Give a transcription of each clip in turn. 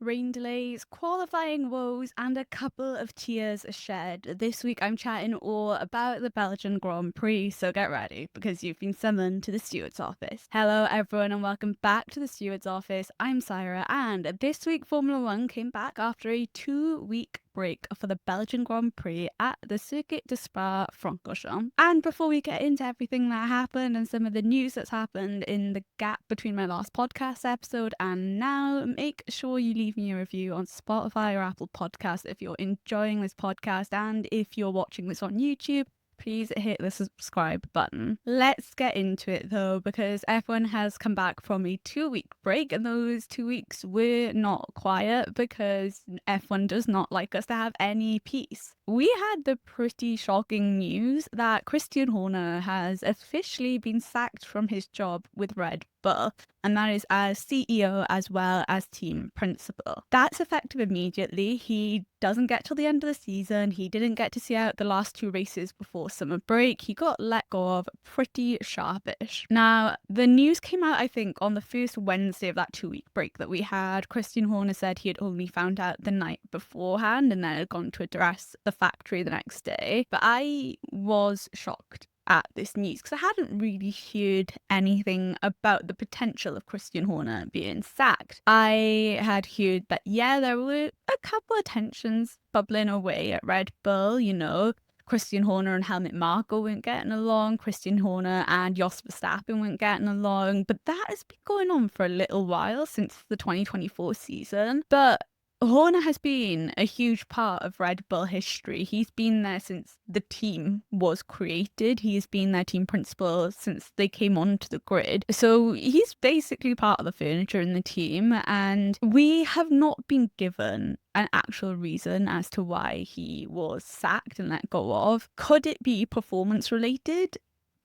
Rain delays, qualifying woes, and a couple of tears shed. This week I'm chatting all about the Belgian Grand Prix, so get ready because you've been summoned to the Steward's office. Hello everyone and welcome back to the Steward's office. I'm Saira, and this week Formula 1 came back after a 2-week break for the Belgian Grand Prix at the Circuit de Spa-Francorchamps. And before we get into everything that happened and some of the news that's happened in the gap between my last podcast episode and now, make sure you leave me a review on Spotify or Apple Podcasts if you're enjoying this podcast, and if you're watching this on YouTube, please hit the subscribe button. Let's get into it though, because F1 has come back from a 2-week break, and those 2 weeks were not quiet because F1 does not like us to have any peace. We had the pretty shocking news that Christian Horner has officially been sacked from his job with Red Bull, and that is as CEO as well as team principal. That's effective immediately. He doesn't get till the end of the season. He didn't get to see out the last 2 races before summer break. He got let go of pretty sharpish. Now, the news came out, I think, on the first Wednesday of that 2-week break that we had. Christian Horner said he had only found out the night beforehand and then had gone to address the factory the next day. But I was shocked at this news because I hadn't really heard anything about the potential of Christian Horner being sacked. I had heard that, there were a couple of tensions bubbling away at Red Bull, Christian Horner and Helmut Marko weren't getting along. Christian Horner and Jos Verstappen weren't getting along. But that has been going on for a little while since the 2024 season. But Horner has been a huge part of Red Bull history. He's been there since the team was created. He's been their team principal since they came onto the grid. So he's basically part of the furniture in the team, and we have not been given an actual reason as to why he was sacked and let go of. Could it be performance related?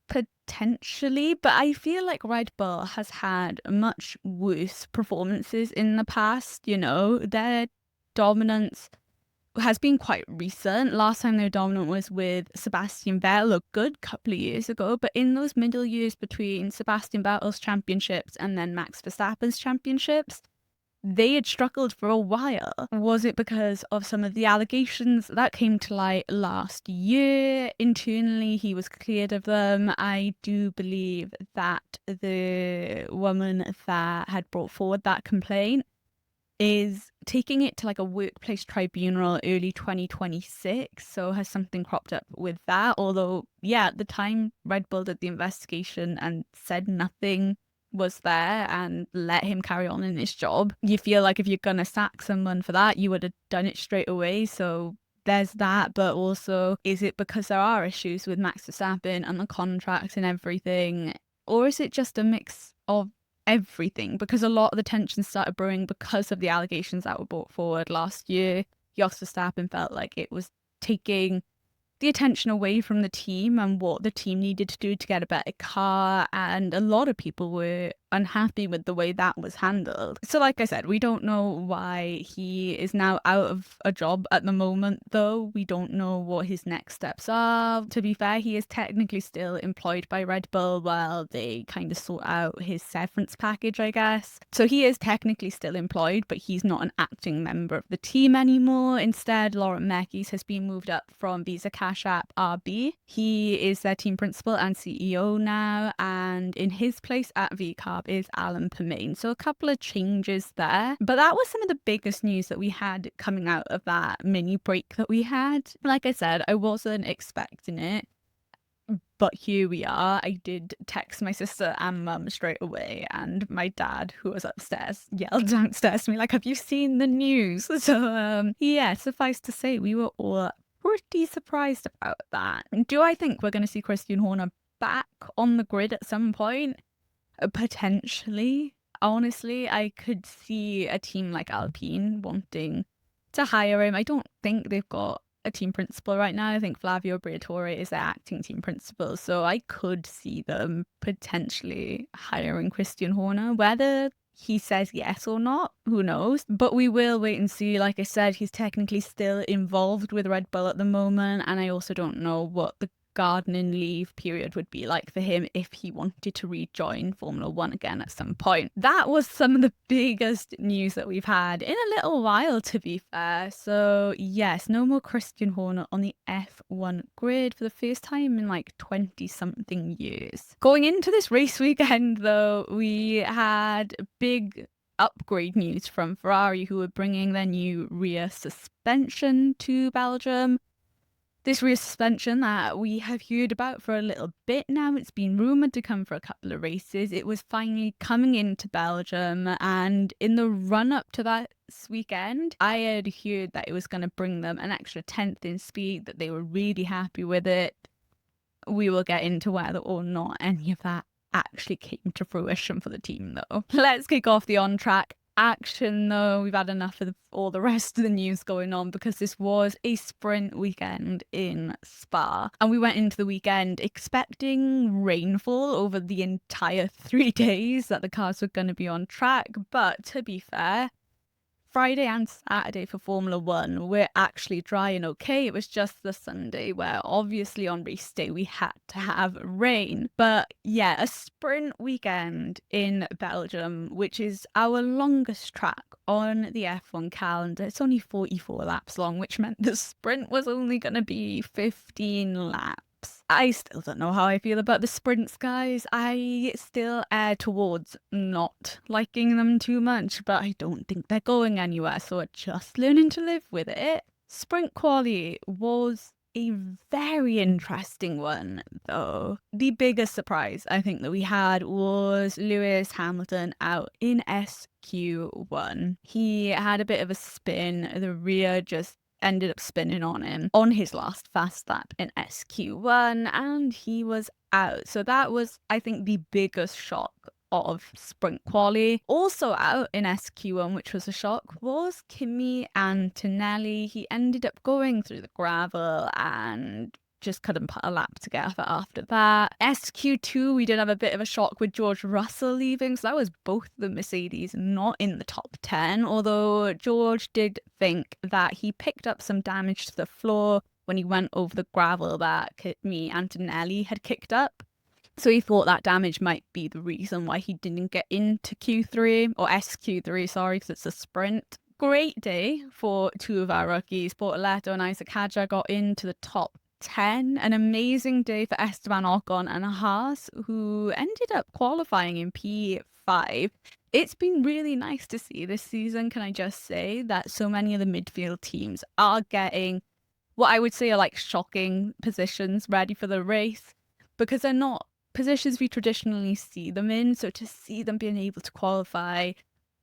Potentially, but I feel like Red Bull has had much worse performances in the past. Their dominance has been quite recent. Last time they were dominant was with Sebastian Vettel, a good couple of years ago, but in those middle years between Sebastian Vettel's championships and then Max Verstappen's championships, they had struggled for a while. Was it because of some of the allegations that came to light last year? Internally, he was cleared of them. I do believe that the woman that had brought forward that complaint is taking it to like a workplace tribunal early 2026. So has something cropped up with that? Although, at the time, Red Bull did the investigation and said nothing was there and let him carry on in his job. You feel like if you're gonna sack someone for that, you would have done it straight away. So there's that, but also, is it because there are issues with Max Verstappen and the contract and everything, or is it just a mix of everything? Because a lot of the tension started brewing because of the allegations that were brought forward last year. Jos Verstappen felt like it was taking the attention away from the team and what the team needed to do to get a better car, and a lot of people were unhappy with the way that was handled. So like I said, we don't know why he is now out of a job at the moment, though. We don't know what his next steps are. To be fair, he is technically still employed by Red Bull while they kind of sort out his severance package, I guess. So he is technically still employed, but he's not an acting member of the team anymore. Instead, Laurent Mekies has been moved up from Visa Cash App RB. He is their team principal and CEO now, and in his place at VCARB is Alan Permain. So a couple of changes there. But that was some of the biggest news that we had coming out of that mini break that we had. Like I said, I wasn't expecting it, but here we are. I did text my sister and mum straight away, and my dad, who was upstairs, yelled downstairs to me like, have you seen the news? So suffice to say, we were all pretty surprised about that. Do I think we're going to see Christian Horner back on the grid at some point? Potentially. Honestly, I could see a team like Alpine wanting to hire him. I don't think they've got a team principal right now. I think Flavio Briatore is their acting team principal. So I could see them potentially hiring Christian Horner. Whether he says yes or not, who knows? But we will wait and see. Like I said, he's technically still involved with Red Bull at the moment, and I also don't know what the gardening leave period would be like for him if he wanted to rejoin Formula One again at some point. That was some of the biggest news that we've had in a little while, to be fair. So yes, no more Christian Horner on the F1 grid for the first time in like 20 something years. Going into this race weekend though, we had big upgrade news from Ferrari, who were bringing their new rear suspension to Belgium. This rear suspension that we have heard about for a little bit now, it's been rumoured to come for a couple of races. It was finally coming into Belgium, and in the run-up to that weekend, I had heard that it was going to bring them an extra 10th in speed, that they were really happy with it. We will get into whether or not any of that actually came to fruition for the team, though. Let's kick off the on-track action, though. We've had enough of all the rest of the news going on, because this was a sprint weekend in Spa, and we went into the weekend expecting rainfall over the entire 3 days that the cars were going to be on track. But to be fair, Friday and Saturday for Formula One were actually dry and okay. It was just the Sunday where obviously on race day we had to have rain. But yeah, a sprint weekend in Belgium, which is our longest track on the F1 calendar. It's only 44 laps long, which meant the sprint was only going to be 15 laps. I still don't know how I feel about the sprints, guys. I still err towards not liking them too much, but I don't think they're going anywhere, so we're just learning to live with it. Sprint quali was a very interesting one, though. The biggest surprise I think that we had was Lewis Hamilton out in SQ1. He had a bit of a spin. The rear just ended up spinning on him on his last fast lap in SQ1, and he was out. So that was, I think, the biggest shock of sprint quali. Also out in SQ1, which was a shock, was Kimi Antonelli. He ended up going through the gravel and just couldn't put a lap together after that. SQ2, we did have a bit of a shock with George Russell leaving, so that was both the Mercedes not in the top 10, although George did think that he picked up some damage to the floor when he went over the gravel that Kimi Antonelli had kicked up. So he thought that damage might be the reason why he didn't get into Q3, or SQ3, sorry, because it's a sprint. Great day for two of our rookies. Bortoleto and Isaac Hadjar got into the top 10. An amazing day for Esteban Ocon and Haas, who ended up qualifying in P5. It's been really nice to see this season, can I just say, that so many of the midfield teams are getting what I would say are like shocking positions ready for the race, because they're not positions we traditionally see them in. So to see them being able to qualify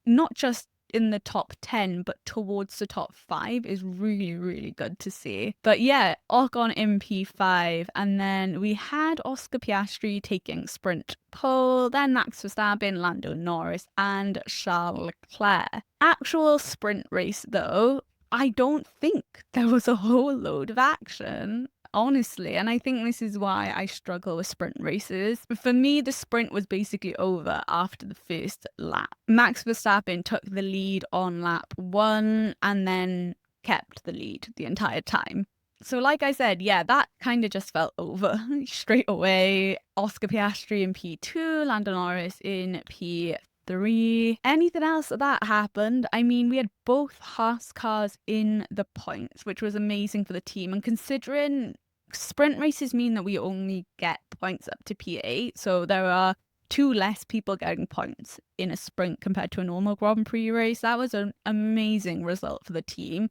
not just in the top 10 but towards the top 5 is really, really good to see. But yeah, Ocon in P5, and then we had Oscar Piastri taking sprint pole, then Max Verstappen, Lando Norris and Charles Leclerc. Actual sprint race though, I don't think there was a whole load of action, honestly, and I think this is why I struggle with sprint races. For me, the sprint was basically over after the first lap. Max Verstappen took the lead on lap 1 and then kept the lead the entire time. So like I said, yeah, that kind of just felt over straight away. Oscar Piastri in P2, Lando Norris in P3. Anything else that happened? I mean, we had both Haas cars in the points, which was amazing for the team. And considering sprint races mean that we only get points up to P8, so there are 2 less people getting points in a sprint compared to a normal Grand Prix race. That was an amazing result for the team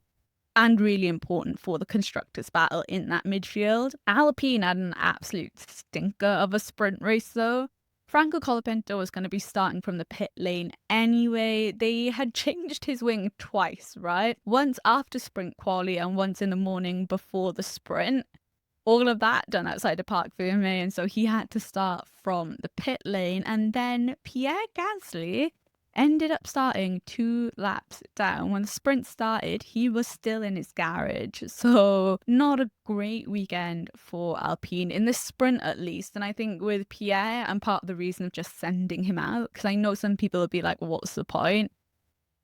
and really important for the constructors' battle in that midfield. Alpine had an absolute stinker of a sprint race though. Franco Colapinto was going to be starting from the pit lane anyway. They had changed his wing twice, right? Once after sprint quali and once in the morning before the sprint. All of that done outside of Parc Fermé, and so he had to start from the pit lane. And then Pierre Gasly ended up starting 2 laps down. When the sprint started, he was still in his garage. So not a great weekend for Alpine, in the sprint at least. And I think with Pierre, and part of the reason of just sending him out, because I know some people will be like, well, what's the point?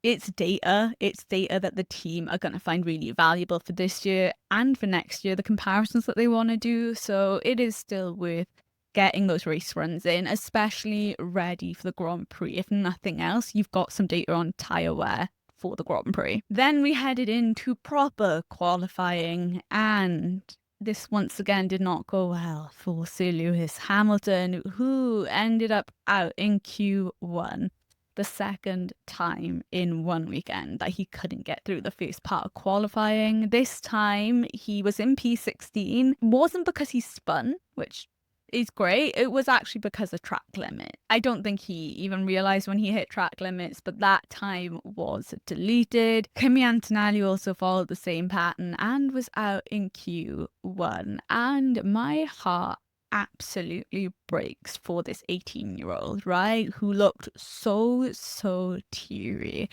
It's data. It's data that the team are going to find really valuable for this year and for next year, the comparisons that they want to do. So it is still worth getting those race runs in, especially ready for the Grand Prix. If nothing else, you've got some data on tyre wear for the Grand Prix. Then we headed into proper qualifying, and this once again did not go well for Sir Lewis Hamilton, who ended up out in Q1. The second time in one weekend that he couldn't get through the first part of qualifying. This time he was in P16. Wasn't because he spun, which is great. It was actually because of track limit. I don't think he even realized when he hit track limits, but that time was deleted. Kimi Antonelli also followed the same pattern and was out in Q1. And my heart absolutely breaks for this 18-year-old, right? Who looked so teary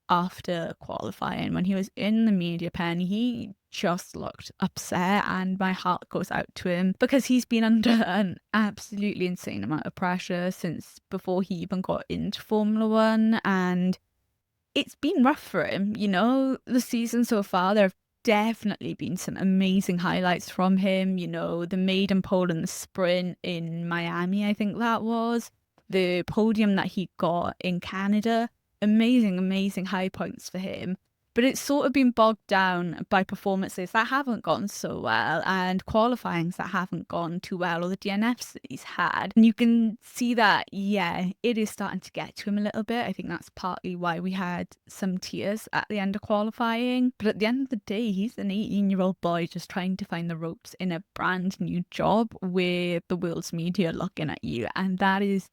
after qualifying. When he was in the media pen, he just looked upset, and my heart goes out to him because he's been under an absolutely insane amount of pressure since before he even got into Formula One, and it's been rough for him. You know, the season so far, there have definitely been some amazing highlights from him. You know, the maiden pole in the sprint in Miami, I think that was. The podium that he got in Canada. Amazing high points for him. But it's sort of been bogged down by performances that haven't gone so well and qualifyings that haven't gone too well, or the DNFs that he's had. And you can see that, yeah, it is starting to get to him a little bit. I think that's partly why we had some tears at the end of qualifying. But at the end of the day, he's an 18-year-old boy just trying to find the ropes in a brand new job with the world's media looking at you. And that is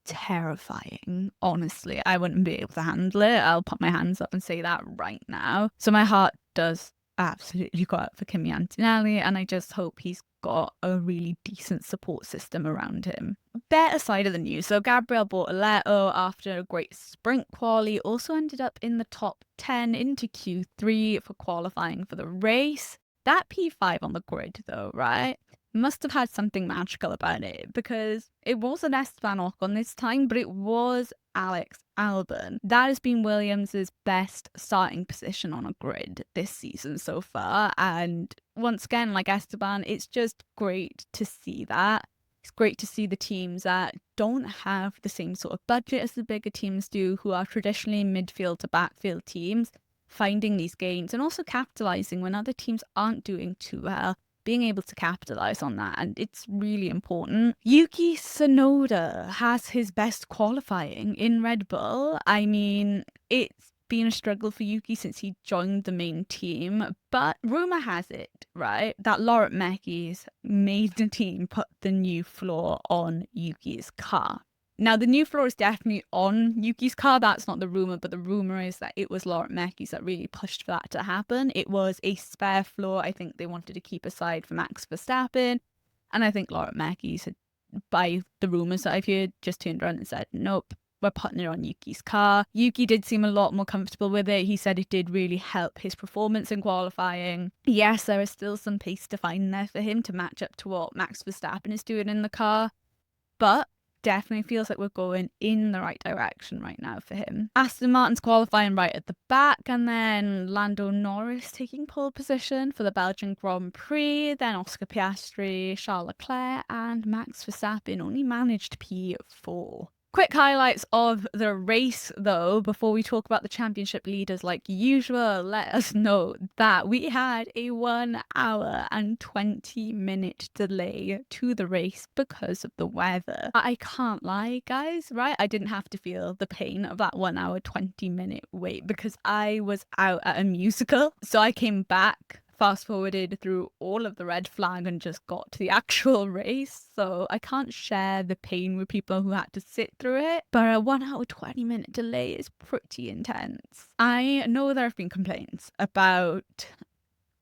terrifying. Honestly, I wouldn't be able to handle it. I'll put my hands up and say that right now. So my heart does absolutely go out for Kimi Antonelli, and I just hope he's got a really decent support system around him. Better side of the news, so Gabriel Bortoleto, after a great sprint quali, also ended up in the top 10 into Q3 for qualifying for the race. That P5 on the grid though, right? Must have had something magical about it, because it wasn't Esteban Ocon this time, but it was Alex Albon. That has been Williams' best starting position on a grid this season so far, and once again, like Esteban, it's just great to see that. It's great to see the teams that don't have the same sort of budget as the bigger teams do, who are traditionally midfield to backfield teams, finding these gains and also capitalizing when other teams aren't doing too well, being able to capitalize on that. And it's really important. Yuki Tsunoda has his best qualifying in Red Bull. I mean, it's been a struggle for Yuki since he joined the main team, but rumor has it, right, that Laurent Mekies made the team put the new floor on Yuki's car. Now, the new floor is definitely on Yuki's car. That's not the rumor, but the rumor is that it was Laurent Mekies that really pushed for that to happen. It was a spare floor I think they wanted to keep aside for Max Verstappen. And I think Laurent Mekies had, by the rumors that I've heard, just turned around and said, nope, we're putting it on Yuki's car. Yuki did seem a lot more comfortable with it. He said it did really help his performance in qualifying. Yes, there is still some pace to find there for him to match up to what Max Verstappen is doing in the car. But definitely feels like we're going in the right direction right now for him. Aston Martin's qualifying right at the back, and then Lando Norris taking pole position for the Belgian Grand Prix. Then Oscar Piastri, Charles Leclerc, and Max Verstappen only managed P4. Quick highlights of the race, though, before we talk about the championship leaders like usual. Let us know that we had a 1 hour and 20-minute delay to the race because of the weather. I can't lie, guys, right? I didn't have to feel the pain of that 1 hour, 20-minute wait because I was out at a musical. So I came back, fast forwarded through all of the red flag and just got to the actual race. So I can't share the pain with people who had to sit through it, but a 1 hour 20-minute delay is pretty intense. I know there have been complaints about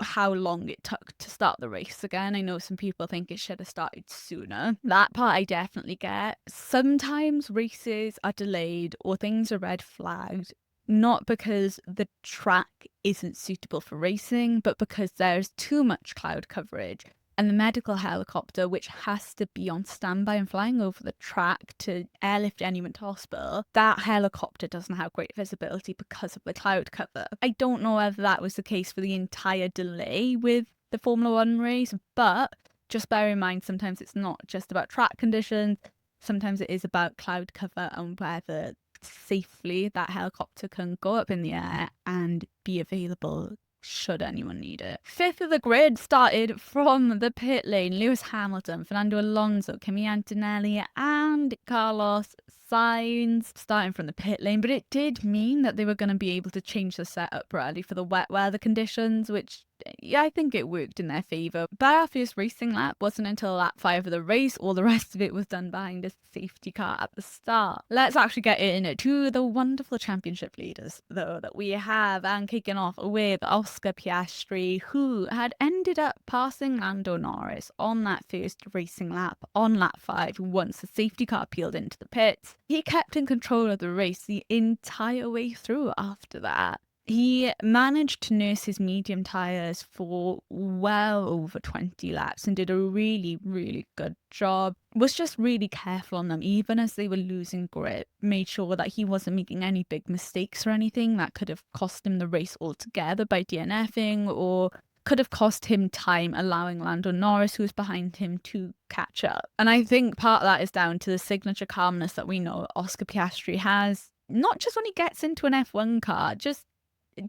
how long it took to start the race again. I know some people think it should have started sooner. That part I definitely get. Sometimes races are delayed or things are red flagged, not because the track isn't suitable for racing, but because there's too much cloud coverage, And the medical helicopter, which has to be on standby and flying over the track to airlift anyone to hospital, that helicopter doesn't have great visibility because of the cloud cover. I don't know whether that was the case for the entire delay with the Formula One race, but just bear in mind, sometimes it's not just about track conditions. Sometimes it is about cloud cover and whether safely that helicopter can go up in the air and be available should anyone need it. Fifth of the grid started from the pit lane. Lewis Hamilton, Fernando Alonso, Kimi Antonelli, and Carlos Sainz starting from the pit lane. But it did mean that they were going to be able to change the setup early for the wet weather conditions, which yeah, I think it worked in their favour. But our first racing lap wasn't until lap 5 of the race. All the rest of it was done behind a safety car at the start. Let's actually get into the wonderful championship leaders, though, that we have, and kicking off with Oscar Piastri, who had ended up passing Lando Norris on that first racing lap on lap 5 once the safety car peeled into the pits. He kept in control of the race the entire way through after that. He managed to nurse his medium tyres for well over 20 laps and did a really, really good job. Was just really careful on them, even as they were losing grip. Made sure that he wasn't making any big mistakes or anything that could have cost him the race altogether by DNFing, or could have cost him time, allowing Lando Norris, who was behind him, to catch up. And I think part of that is down to the signature calmness that we know Oscar Piastri has, not just when he gets into an F1 car, just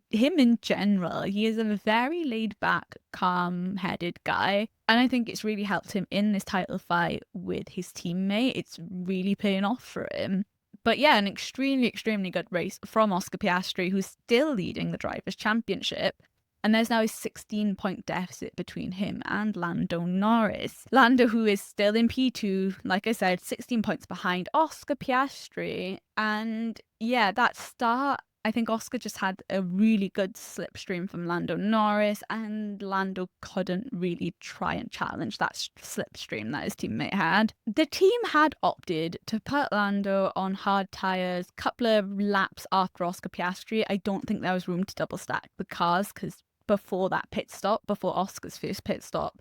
him in general. He is a very laid back, calm headed guy, and I think it's really helped him in this title fight with his teammate. It's really paying off for him. But yeah, an extremely good race from Oscar Piastri, who's still leading the Drivers' Championship. And there's now a 16-point deficit between him and Lando Norris. Lando, who is still in P2, like I said, 16 points behind Oscar Piastri. And yeah, that start, I think Oscar just had a really good slipstream from Lando Norris, and Lando couldn't really try and challenge that slipstream that his teammate had. The team had opted to put Lando on hard tyres a couple of laps after Oscar Piastri. I don't think there was room to double stack the cars, because before that pit stop, before Oscar's first pit stop,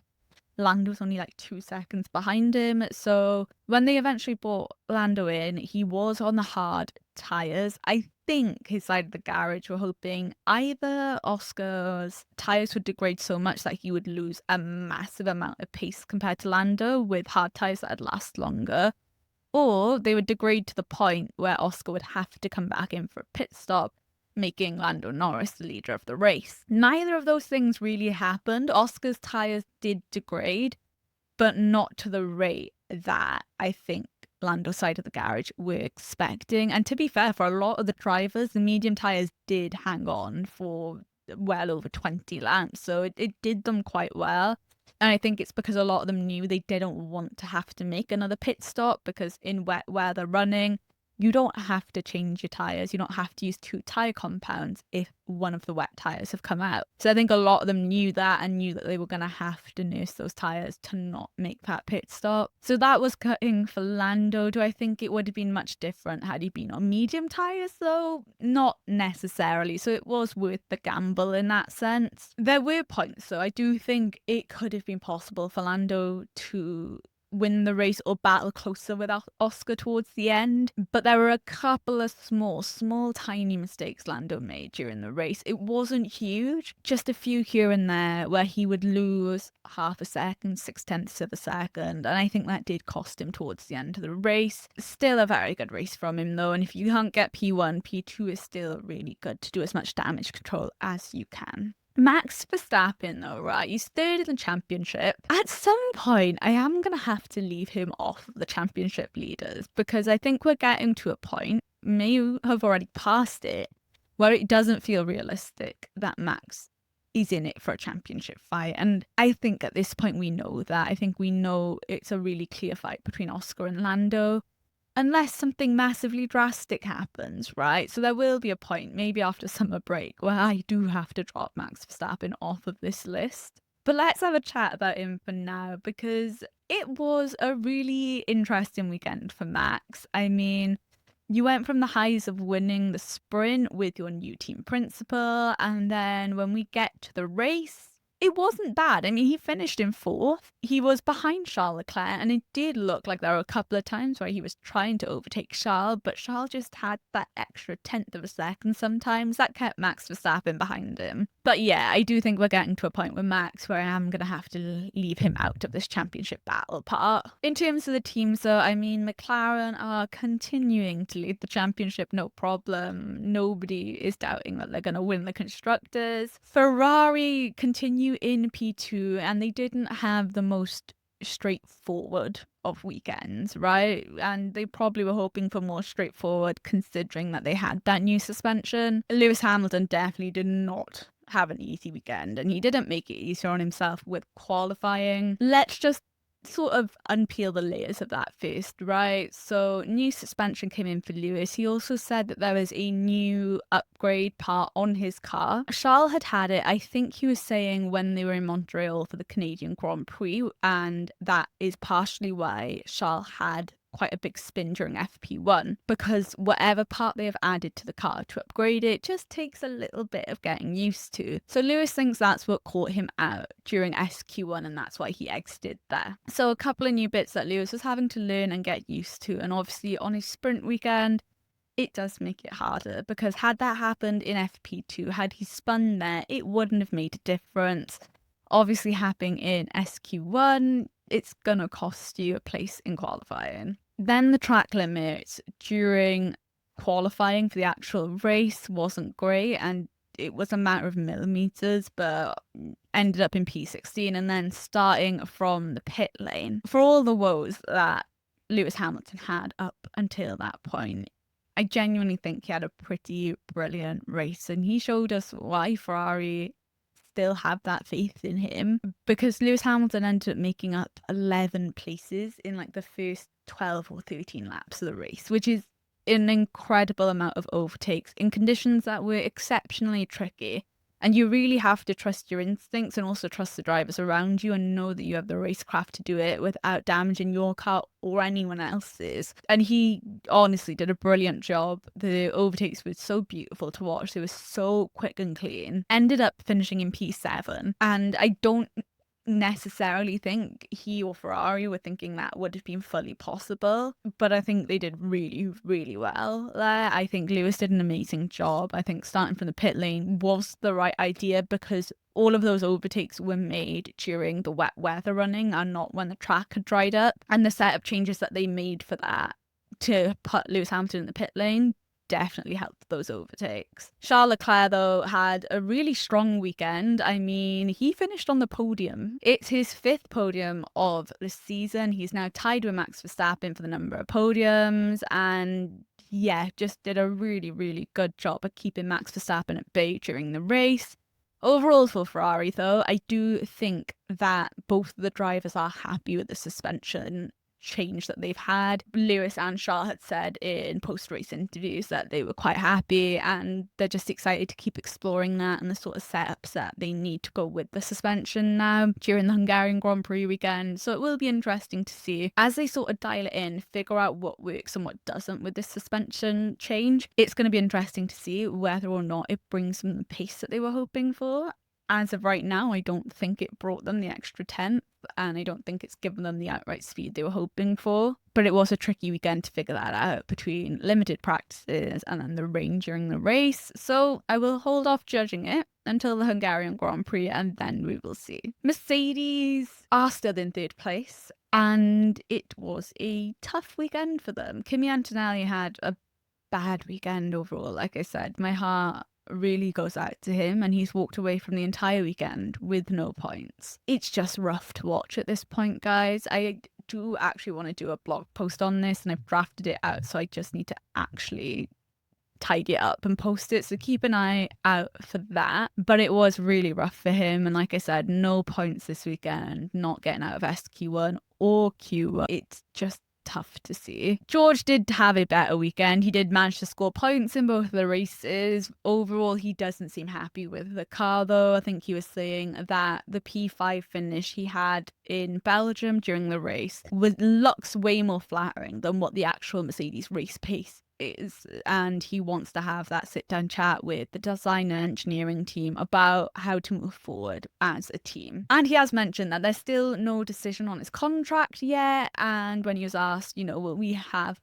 Lando was only like 2 seconds behind him. So when they eventually brought Lando in, he was on the hard tyres. I think his side of the garage were hoping either Oscar's tyres would degrade so much that he would lose a massive amount of pace compared to Lando with hard tyres that would last longer, or they would degrade to the point where Oscar would have to come back in for a pit stop, making Lando Norris the leader of the race. Neither of those things really happened. Oscar's tyres did degrade, but not to the rate that I think Lando's side of the garage were expecting. And to be fair, for a lot of the drivers, the medium tyres did hang on for well over 20 laps, so it did them quite well. And I think it's because a lot of them knew they didn't want to have to make another pit stop, because in wet weather running, you don't have to change your tyres. You don't have to use 2 tyre compounds if one of the wet tyres have come out. So I think a lot of them knew that, and knew that they were going to have to nurse those tyres to not make that pit stop. So that was cutting for Lando. Do I think it would have been much different had he been on medium tyres though? Not necessarily. So it was worth the gamble in that sense. There were points though. I do think it could have been possible for Lando to win the race or battle closer with Oscar towards the end, but there were a couple of small tiny mistakes Lando made during the race. It wasn't huge, just a few here and there where he would lose half a second, 0.6 of a second, and I think that did cost him towards the end of the race. Still a very good race from him though, and if you can't get P1, P2 is still really good to do as much damage control as you can. Max Verstappen, though, right? He's third in the championship. At some point, I am going to have to leave him off the championship leaders, because I think we're getting to a point, may have already passed it, where it doesn't feel realistic that Max is in it for a championship fight. And I think at this point we know that. I think we know it's a really clear fight between Oscar and Lando, unless something massively drastic happens, right? So there will be a point, maybe after summer break, where I do have to drop Max Verstappen off of this list. But let's have a chat about him for now, because it was a really interesting weekend for Max. I mean, you went from the highs of winning the sprint with your new team principal, and then when we get to the race, It wasn't bad. I mean, he finished in fourth. He was behind Charles Leclerc, and it did look like there were a couple of times where he was trying to overtake Charles, but Charles just had that extra tenth of a second sometimes. That kept Max Verstappen behind him. But yeah, I do think we're getting to a point with Max where I am going to have to leave him out of this championship battle part. In terms of the teams, though, I mean, McLaren are continuing to lead the championship, no problem. Nobody is doubting that they're going to win the Constructors. Ferrari continue in P2, and they didn't have the most straightforward of weekends, right? And they probably were hoping for more straightforward considering that they had that new suspension. Lewis Hamilton definitely did not have an easy weekend, and he didn't make it easier on himself with qualifying. Let's just sort of unpeel the layers of that first, right? So new suspension came in for Lewis. He also said that there was a new upgrade part on his car. Charles had it, I think he was saying, when they were in Montreal for the Canadian Grand Prix, and that is partially why Charles had quite a big spin during FP1, because whatever part they have added to the car to upgrade it just takes a little bit of getting used to. So Lewis thinks that's what caught him out during SQ1, and that's why he exited there. So a couple of new bits that Lewis was having to learn and get used to, and obviously on his sprint weekend it does make it harder, because had that happened in FP2, had he spun there, it wouldn't have made a difference. Obviously happening in SQ1, it's gonna cost you a place in qualifying. Then the track limits during qualifying for the actual race wasn't great, and it was a matter of millimeters, but ended up in P16, and then starting from the pit lane. For all the woes that Lewis Hamilton had up until that point, I genuinely think he had a pretty brilliant race, and he showed us why Ferrari still have that faith in him, because Lewis Hamilton ended up making up 11 places in like the first 12 or 13 laps of the race, which is an incredible amount of overtakes in conditions that were exceptionally tricky. And you really have to trust your instincts and also trust the drivers around you and know that you have the racecraft to do it without damaging your car or anyone else's. And he honestly did a brilliant job. The overtakes were so beautiful to watch. They were so quick and clean. Ended up finishing in P7. And I don't necessarily think he or Ferrari were thinking that would have been fully possible, but I think they did really, really well there. I think Lewis did an amazing job. I think starting from the pit lane was the right idea, because all of those overtakes were made during the wet weather running and not when the track had dried up, and the setup changes that they made for that to put Lewis Hamilton in the pit lane definitely helped those overtakes. Charles Leclerc, though, had a really strong weekend. I mean, he finished on the podium. It's his 5th podium of the season. He's now tied with Max Verstappen for the number of podiums, and yeah, just did a really, really good job of keeping Max Verstappen at bay during the race. Overall for Ferrari, though, I do think that both the drivers are happy with the suspension change that they've had. Lewis and Charles had said in post-race interviews that they were quite happy, and they're just excited to keep exploring that and the sort of setups that they need to go with the suspension now during the Hungarian Grand Prix weekend. So it will be interesting to see as they sort of dial it in, figure out what works and what doesn't with this suspension change. It's going to be interesting to see whether or not it brings them the pace that they were hoping for. As of right now, I don't think it brought them the extra 10th, and I don't think it's given them the outright speed they were hoping for. But it was a tricky weekend to figure that out between limited practices and then the rain during the race. So I will hold off judging it until the Hungarian Grand Prix, and then we will see. Mercedes are still in 3rd place, and it was a tough weekend for them. Kimi Antonelli had a bad weekend overall. Like I said, my heart really goes out to him, and he's walked away from the entire weekend with no points. It's just rough to watch at this point, guys. I do actually want to do a blog post on this, and I've drafted it out, so I just need to actually tidy it up and post it, so keep an eye out for that. But it was really rough for him, and like I said, no points this weekend, not getting out of SQ1 or Q1. It's just tough to see. George did have a better weekend. He did manage to score points in both of the races. Overall, he doesn't seem happy with the car, though. I think he was saying that the P5 finish he had in Belgium during the race looks way more flattering than what the actual Mercedes race pace is, and he wants to have that sit down chat with the design and engineering team about how to move forward as a team. And he has mentioned that there's still no decision on his contract yet, and when he was asked, will we have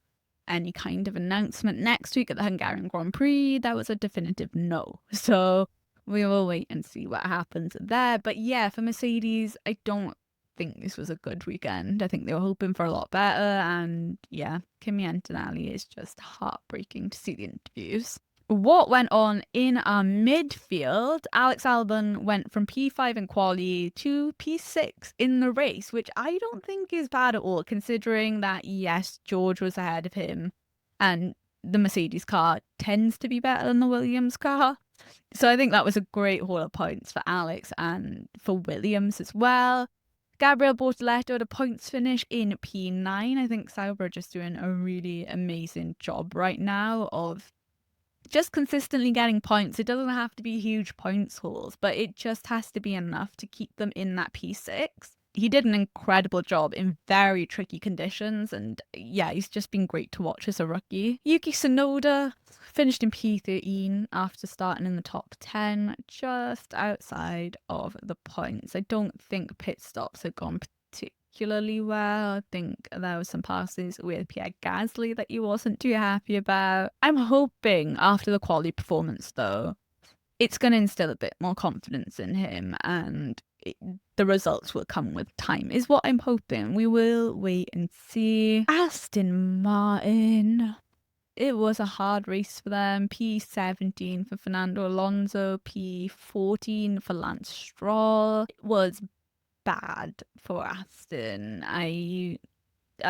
any kind of announcement next week at the Hungarian Grand Prix, that was a definitive no. So we will wait and see what happens there. But yeah, for Mercedes, I don't think this was a good weekend. I think they were hoping for a lot better, and yeah, Kimi Antonelli is just heartbreaking to see the interviews. What went on in our midfield? Alex Albon went from P5 in quali to P6 in the race, which I don't think is bad at all, considering that, yes, George was ahead of him, and the Mercedes car tends to be better than the Williams car. So I think that was a great haul of points for Alex and for Williams as well. Gabriel Bortoleto had a points finish in P9. I think Saira are just doing a really amazing job right now of just consistently getting points. It doesn't have to be huge points hauls, but it just has to be enough to keep them in that P6. He did an incredible job in very tricky conditions, and yeah, he's just been great to watch as a rookie. Yuki Tsunoda finished in P13 after starting in the top 10, just outside of the points. I don't think pit stops had gone particularly well. I think there was some passes with Pierre Gasly that he wasn't too happy about. I'm hoping after the quality performance, though, it's going to instill a bit more confidence in him, and the results will come with time, is what I'm hoping. We will wait and see. Aston Martin. It was a hard race for them. P17 for Fernando Alonso, P14 for Lance Stroll. It was bad for Aston. I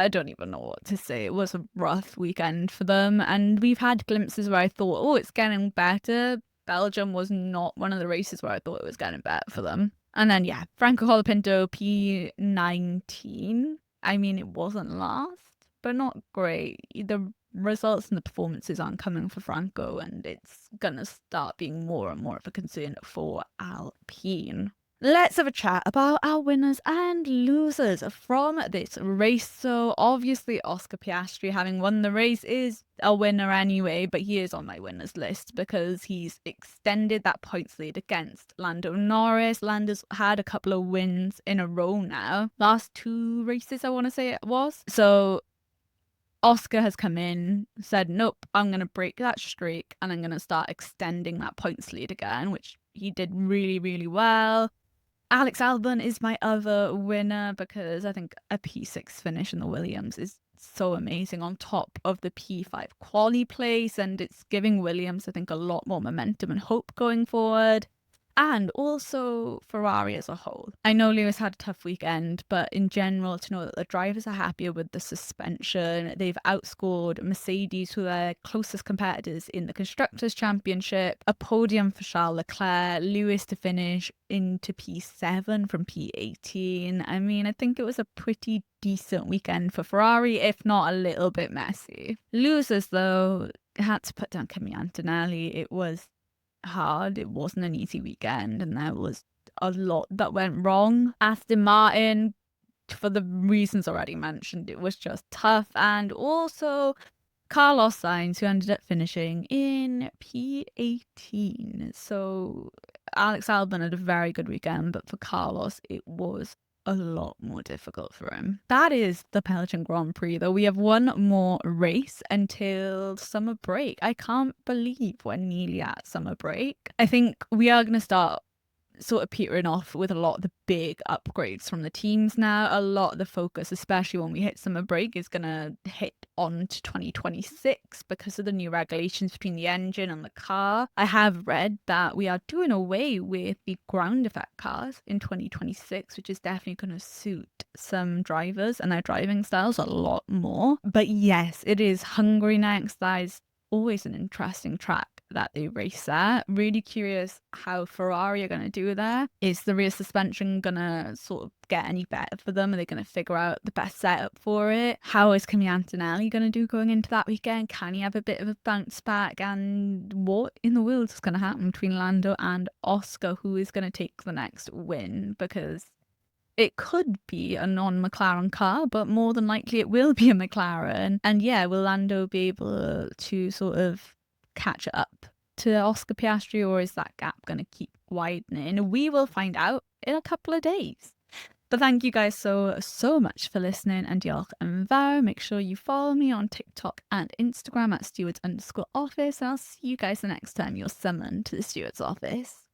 don't even know what to say. It was a rough weekend for them, and we've had glimpses where I thought, oh, it's getting better. Belgium was not one of the races where I thought it was getting better for them. And then, yeah, Franco Colapinto, P19. I mean, it wasn't last, but not great. The results and the performances aren't coming for Franco, and it's going to start being more and more of a concern for Alpine. Let's have a chat about our winners and losers from this race. So obviously Oscar Piastri, having won the race, is a winner anyway, but he is on my winners list because he's extended that points lead against Lando Norris. Lando's had a couple of wins in a row now. Last 2 races, I want to say it was. So Oscar has come in, said, nope, I'm going to break that streak and I'm going to start extending that points lead again, which he did really, really well. Alex Albon is my other winner because I think a P6 finish in the Williams is so amazing on top of the P5 quali place, and it's giving Williams, I think, a lot more momentum and hope going forward. And also Ferrari as a whole. I know Lewis had a tough weekend, but in general, to know that the drivers are happier with the suspension. They've outscored Mercedes, who are their closest competitors in the Constructors' Championship. A podium for Charles Leclerc, Lewis to finish into P7 from P18. I mean, I think it was a pretty decent weekend for Ferrari, if not a little bit messy. Losers, though, had to put down Kimi Antonelli. It was hard. It wasn't an easy weekend, and there was a lot that went wrong. Aston Martin, for the reasons already mentioned, it was just tough. And also Carlos Sainz, who ended up finishing in P18. So Alex Albon had a very good weekend, but for Carlos, it was a lot more difficult for him. That is the Belgian Grand Prix, though. We have one more race until summer break. I can't believe we're nearly at summer break. I think we are going to start sort of petering off with a lot of the big upgrades from the teams now. A lot of the focus, especially when we hit summer break, is going to hit on to 2026 because of the new regulations between the engine and the car. I have read that we are doing away with the ground effect cars in 2026, which is definitely going to suit some drivers and their driving styles a lot more. But yes, it is Hungary next. That is always an interesting track that they race at. Really curious how Ferrari are going to do there. Is the rear suspension going to sort of get any better for them? Are they going to figure out the best setup for it? How is Kimi Antonelli going to do going into that weekend? Can he have a bit of a bounce back? And what in the world is going to happen between Lando and Oscar? Who is going to take the next win? Because it could be a non-McLaren car, but more than likely it will be a McLaren. And yeah, will Lando be able to sort of catch up to Oscar Piastri, or is that gap going to keep widening? We will find out in a couple of days. But thank you guys so much for listening, and diolch yn fawr. Make sure you follow me on TikTok and Instagram at stewards_office, and I'll see you guys the next time you're summoned to the Stewards office.